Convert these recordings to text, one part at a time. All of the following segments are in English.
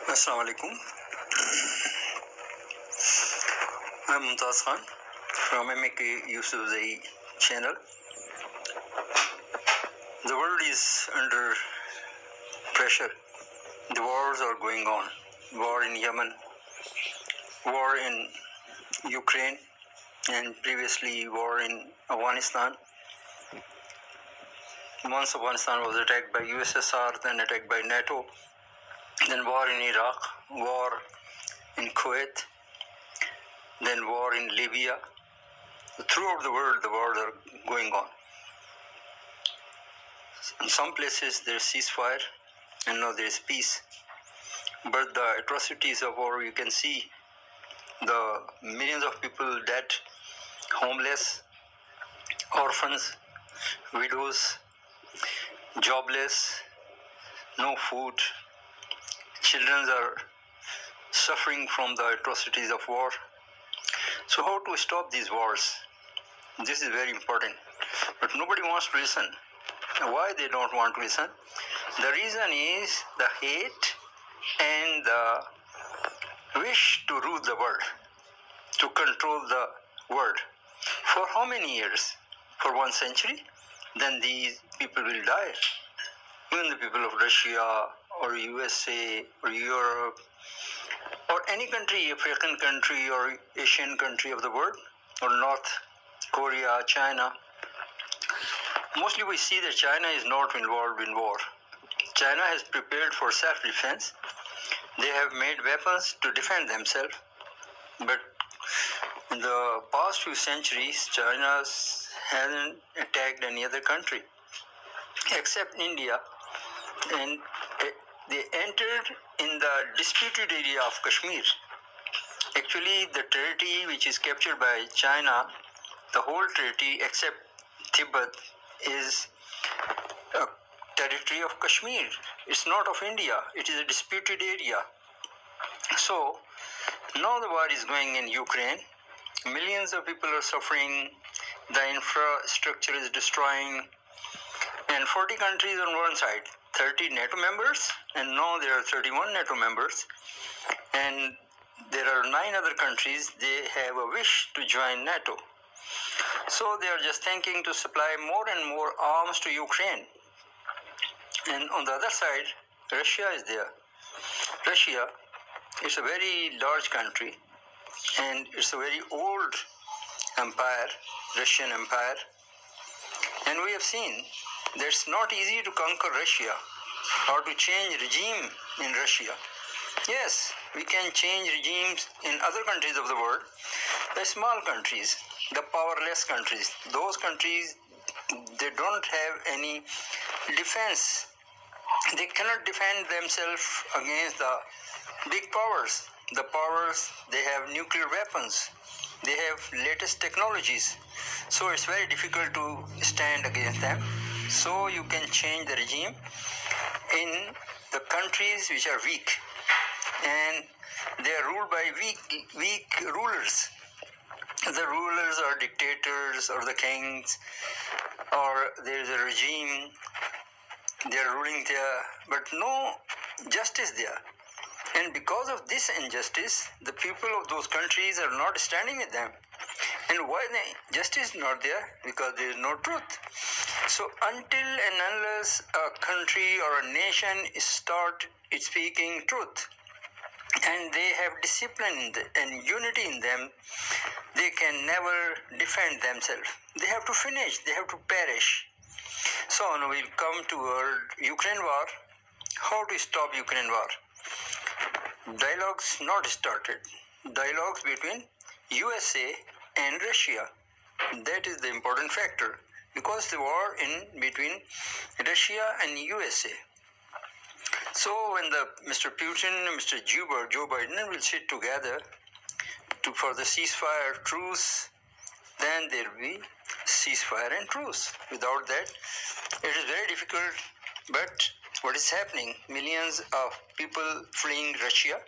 Assalamu alaikum. I'm Mumtaz Khan from MAK Yusufzai channel. The world is under pressure. The wars are going on. War in Yemen, war in Ukraine, and previously war in Afghanistan. Once Afghanistan was attacked by USSR, then attacked by NATO, then war in Iraq, war in Kuwait, then war in Libya. Throughout the world, the wars are going on. In some places there is ceasefire, and now there is peace. But the atrocities of war, you can see the millions of people dead, homeless, orphans, widows, jobless, no food. Children are suffering from the atrocities of war. So how to stop these wars? This is very important. But nobody wants to listen. Why they don't want to listen? The reason is the hate and the wish to rule the world, to control the world. For how many years? For 1 century? Then these people will die. Even the people of Russia or USA or Europe or any country, African country or Asian country of the world, or North Korea, China. Mostly we see that China is not involved in war. China has prepared for self-defense. They have made weapons to defend themselves. But in the past few centuries, China hasn't attacked any other country except India. And they entered in the disputed area of Kashmir. Actually, the territory which is captured by China, the whole territory except Tibet, is a territory of Kashmir. It's not of India. It is a disputed area. So now the war is going in Ukraine. Millions of people are suffering. The infrastructure is destroying. And 40 countries on one side, 30 NATO members, and now there are 31 NATO members. And there are 9 other countries, they have a wish to join NATO. So they are just thinking to supply more and more arms to Ukraine. And on the other side, Russia is there. Russia is a very large country, and it's a very old empire, Russian Empire. And we have seen that it's not easy to conquer Russia or to change regime in Russia. Yes, we can change regimes in other countries of the world, the small countries, the powerless countries. Those countries, they don't have any defense. They cannot defend themselves against the big powers. The powers, they have nuclear weapons. They have latest technologies. So it's very difficult to stand against them. So you can change the regime in the countries which are weak. And they are ruled by weak rulers. The rulers are dictators or the kings, or there is a regime, they are ruling there, but no justice there. And because of this injustice, the people of those countries are not standing with them. And why the justice is not there? Because there is no truth. So until and unless a country or a nation start speaking truth, and they have discipline and unity in them, they can never defend themselves. They have to finish, they have to perish. So now we'll come to our Ukraine war. How to stop Ukraine war? Dialogues not started. Dialogues between USA and Russia. That is the important factor, because the war in between Russia and USA. So when Mr. Putin and Mr. Joe Biden will sit together for the ceasefire truce, then there will be ceasefire and truce. Without that, it is very difficult. But what is happening? Millions of people fleeing Russia,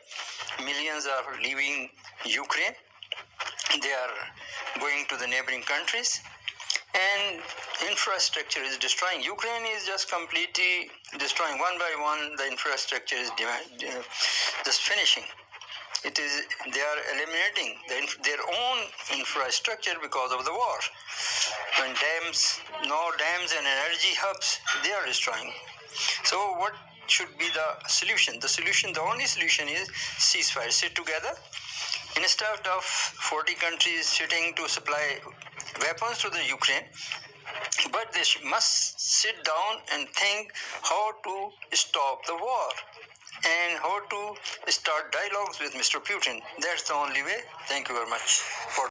millions are leaving Ukraine. They are going to the neighboring countries, and infrastructure is destroying. Ukraine is just completely destroying one by one. The infrastructure is just finishing. It is they are eliminating their own infrastructure because of the war. When no dams and energy hubs, they are destroying. So what should be the solution? The only solution is ceasefire. Sit together. Instead of 40 countries sitting to supply weapons to the Ukraine, but they must sit down and think how to stop the war and how to start dialogues with Mr. Putin. That's the only way. Thank you very much for